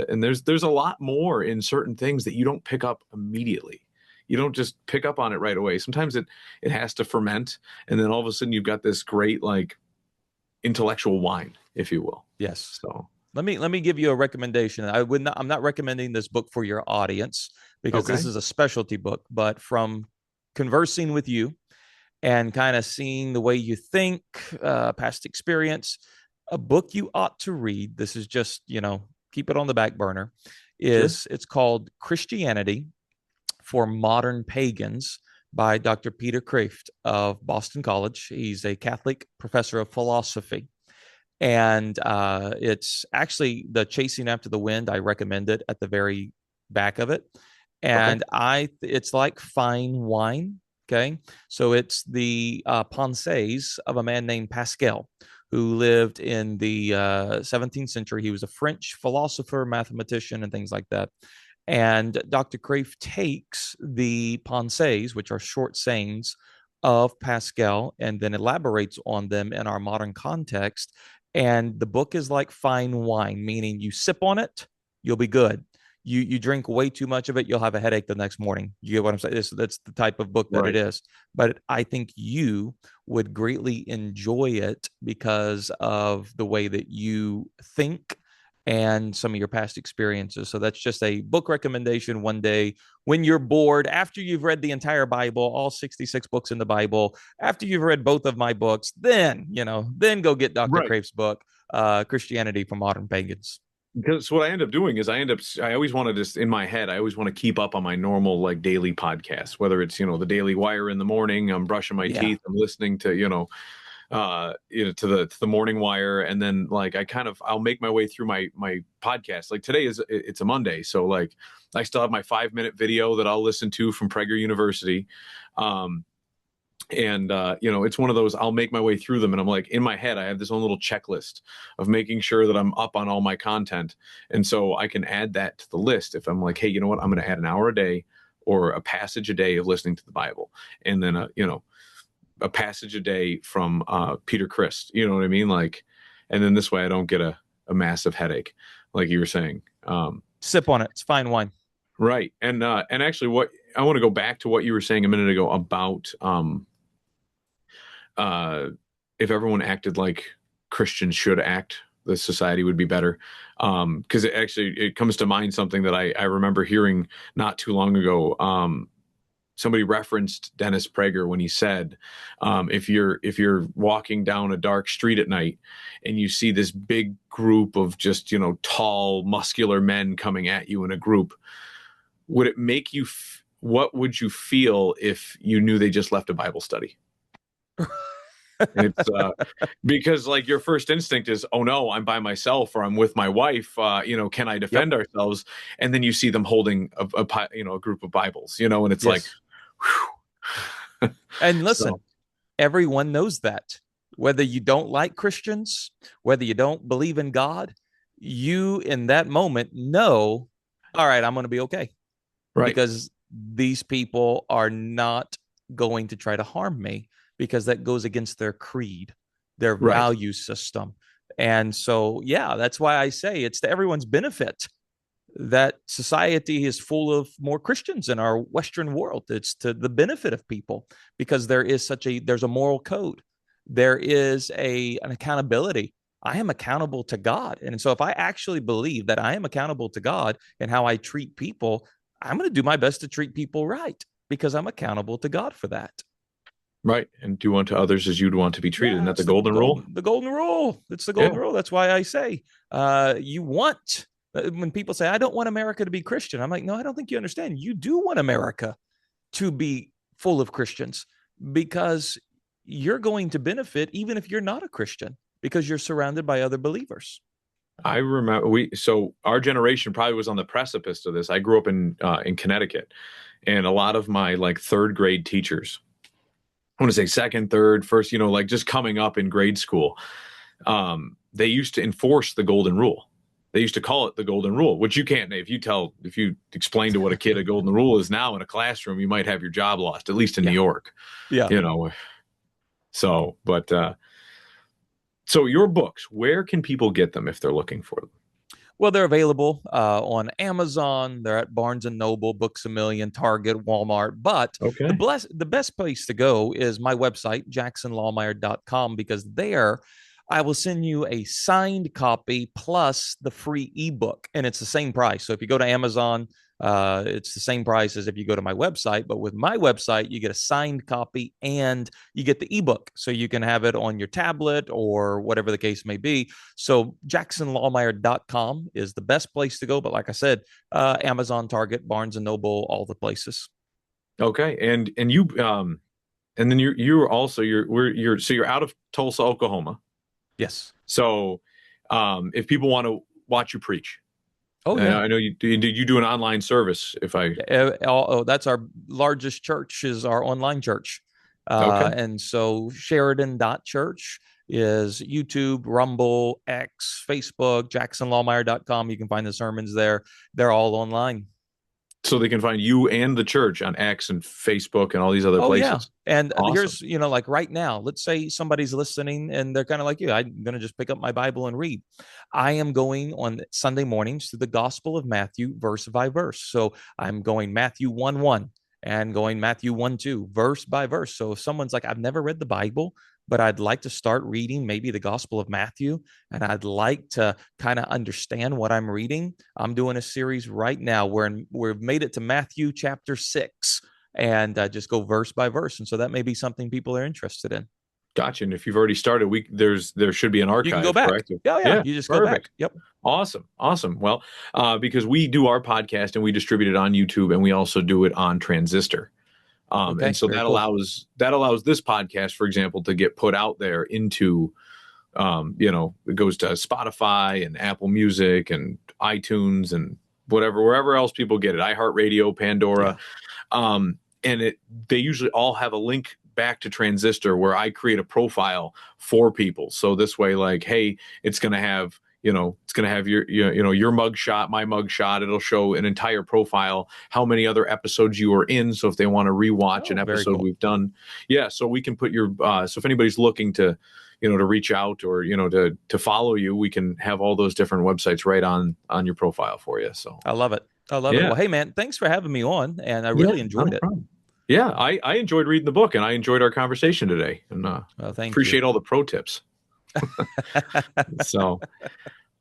Speaker 1: and there's a lot more in certain things that you don't pick up immediately. you don't just pick up on it right away. Sometimes it has to ferment, and then all of a sudden you've got this great like intellectual wine, if you will.
Speaker 2: Yes.
Speaker 1: So
Speaker 2: Let me give you a recommendation. I'm not recommending this book for your audience because this
Speaker 1: okay,
Speaker 2: is a specialty book, but from conversing with you and kind of seeing the way you think, past experience, a book you ought to read. This is just, keep it on the back burner.
Speaker 1: sure,
Speaker 2: It's called Christianity for Modern Pagans by Dr. Peter Kreeft of Boston College. He's a Catholic professor of philosophy. And it's actually the Chasing After the Wind. I recommend it at the very back of it.
Speaker 1: okay,
Speaker 2: And it's like fine wine. Okay. So it's the pensées of a man named Pascal who lived in the 17th century. He was a French philosopher, mathematician, and things like that. And Dr. Crave takes the pensées, which are short sayings of Pascal, and then elaborates on them in our modern context. And the book is like fine wine, meaning you sip on it, you'll be good. You drink way too much of it, you'll have a headache the next morning. You get what I'm saying? That's the type of book that it
Speaker 1: right.
Speaker 2: is. But I think you would greatly enjoy it because of the way that you think and some of your past experiences. So that's just a book recommendation one day when you're bored, after you've read the entire Bible, all 66 books in the Bible, after you've read both of my books, then go get Dr.
Speaker 1: Right.
Speaker 2: Crave's book, Christianity for Modern Pagans.
Speaker 1: Because what I end up doing is I always want to just in my head, I always want to keep up on my normal like daily podcast, whether it's, the Daily Wire in the morning, I'm brushing my
Speaker 2: Yeah.
Speaker 1: teeth, I'm listening to, to the morning wire. And then like, I'll make my way through my podcast. Like today it's a Monday. So like I still have my 5-minute video that I'll listen to from Prager University. And it's one of those, I'll make my way through them, and I'm like, in my head I have this own little checklist of making sure that I'm up on all my content, and so I can add that to the list if I'm like, hey, you know what, I'm going to add an hour a day or a passage a day of listening to the Bible, and then a passage a day from Peter Christ, you know what I mean, like, and then this way I don't get a massive headache like you were saying.
Speaker 2: Sip on it. It's fine wine.
Speaker 1: Right. And actually, what I want to go back to what you were saying a minute ago about uh, if everyone acted like Christians should act, the society would be better. Because it comes to mind something that I remember hearing not too long ago. Somebody referenced Dennis Prager when he said, if you're walking down a dark street at night and you see this big group of just tall, muscular men coming at you in a group, would it make you? What would you feel if you knew they just left a Bible study? It's because like your first instinct is, oh no, I'm by myself or I'm with my wife. Can I
Speaker 2: Yep.
Speaker 1: defend ourselves? And then you see them holding a group of Bibles, and it's like,
Speaker 2: Yes.
Speaker 1: whew.
Speaker 2: And listen,
Speaker 1: So
Speaker 2: everyone knows that. Whether you don't like Christians, whether you don't believe in God, you in that moment know, all right, I'm going to be okay
Speaker 1: right,
Speaker 2: because these people are not going to try to harm me because that goes against their creed, their
Speaker 1: right,
Speaker 2: value system. And so, yeah, that's why I say it's to everyone's benefit that society is full of more Christians in our Western world. It's to the benefit of people because there's a moral code. There is an accountability. I am accountable to God. And so if I actually believe that I am accountable to God and how I treat people, I'm going to do my best to treat people right because I'm accountable to God for that.
Speaker 1: right. And do unto others as you'd want to be treated. Isn't
Speaker 2: Yeah,
Speaker 1: that the
Speaker 2: it's the
Speaker 1: golden rule?
Speaker 2: golden rule. It's the golden
Speaker 1: Yeah,
Speaker 2: rule. That's why I say you want when people say I don't want America to be Christian. I'm like, no, I don't think you understand. You do want America to be full of Christians because you're going to benefit even if you're not a Christian because you're surrounded by other believers.
Speaker 1: I remember so our generation probably was on the precipice of this. I grew up in Connecticut, and a lot of my like third grade teachers, I want to say second, third, first, like just coming up in grade school, they used to enforce the golden rule. They used to call it the golden rule, which you can't, if you explain to what a kid a golden rule is now in a classroom, you might have your job lost, at least in New
Speaker 2: Yeah.
Speaker 1: York,
Speaker 2: Yeah.
Speaker 1: you know. So, but, so your books, where can people get them if they're looking for them?
Speaker 2: Well, they're available on Amazon. They're at Barnes and Noble, Books a Million, Target, Walmart. But
Speaker 1: Okay.
Speaker 2: the best place to go is my website, jacksonlahmeyer.com, because there I will send you a signed copy plus the free ebook, and it's the same price. So if you go to Amazon, it's the same price as if you go to my website. But with my website, you get a signed copy and you get the ebook, so you can have it on your tablet or whatever the case may be. So jacksonlawmeyer.com is the best place to go. But like I said, Amazon, Target, Barnes and Noble, all the places.
Speaker 1: Okay. And you and then you're also you're out of Tulsa, Oklahoma.
Speaker 2: Yes.
Speaker 1: So if people want to watch you preach,
Speaker 2: Oh yeah.
Speaker 1: I know you do an online service. If I
Speaker 2: Oh, that's our largest church, is our online church.
Speaker 1: Okay.
Speaker 2: And so Sheridan.church is YouTube, Rumble, X, Facebook, jacksonlawmeyer.com. You can find the sermons there. They're all online.
Speaker 1: So they can find you and the church on X and Facebook and all these other
Speaker 2: Oh yeah.
Speaker 1: places.
Speaker 2: And
Speaker 1: Awesome.
Speaker 2: here's, like right now, let's say somebody's listening and they're kind of like you. I'm going to just pick up my Bible and read. I am going on Sunday mornings to the Gospel of Matthew, verse by verse. So I'm going Matthew 1:1 and going Matthew 1:2, verse by verse. So if someone's like, I've never read the Bible, but I'd like to start reading maybe the Gospel of Matthew, and I'd like to kind of understand what I'm reading, I'm doing a series right now where we've made it to Matthew chapter 6, and just go verse by verse. And so that may be something people are interested in.
Speaker 1: Gotcha. And if you've already started, there should be an
Speaker 2: You can go
Speaker 1: archive,
Speaker 2: back.
Speaker 1: correct?
Speaker 2: Yeah, yeah.
Speaker 1: Yeah,
Speaker 2: You just go back.
Speaker 1: perfect.
Speaker 2: Yep.
Speaker 1: Awesome. Awesome. Well, because we do our podcast and we distribute it on YouTube and we also do it on Transistor. And
Speaker 2: Okay.
Speaker 1: so
Speaker 2: Very cool.
Speaker 1: that allows this podcast, for example, to get put out there into it goes to Spotify and Apple Music and iTunes and wherever else people get it, iHeartRadio, Pandora.
Speaker 2: Yeah.
Speaker 1: And they usually all have a link back to Transistor where I create a profile for people. So this way, like, hey, it's going to have, your mug shot, my mug shot. It'll show an entire profile, how many other episodes you were in. So if they want to rewatch an
Speaker 2: Oh, very
Speaker 1: episode
Speaker 2: cool.
Speaker 1: we've done, yeah. So we can put so if anybody's looking to, to reach out or, to follow you, we can have all those different websites right on your profile for you. So
Speaker 2: I love it. I love it.
Speaker 1: yeah,
Speaker 2: Well, hey, man, thanks for having me on. And I
Speaker 1: yeah,
Speaker 2: really
Speaker 1: not
Speaker 2: enjoyed
Speaker 1: a
Speaker 2: it.
Speaker 1: problem. Yeah, I enjoyed reading the book and I enjoyed our conversation today and
Speaker 2: Well, thank you.
Speaker 1: appreciate all the pro tips. So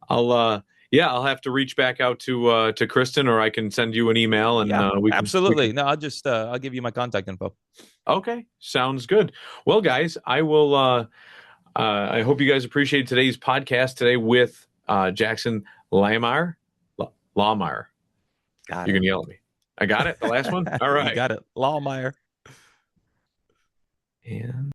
Speaker 1: I'll have to reach back out to Kristen, or I can send you an email and
Speaker 2: Yeah,
Speaker 1: we
Speaker 2: absolutely.
Speaker 1: can.
Speaker 2: No, I'll give you my contact info.
Speaker 1: Okay, sounds good. Well, guys, I will. I hope you guys appreciate today's podcast today with Jackson Lahmeyer. Lahmeyer.
Speaker 2: Got
Speaker 1: You're
Speaker 2: it.
Speaker 1: gonna yell at me. I got it. The last one. All
Speaker 2: You
Speaker 1: right.
Speaker 2: got it. Lawmeyer.
Speaker 1: And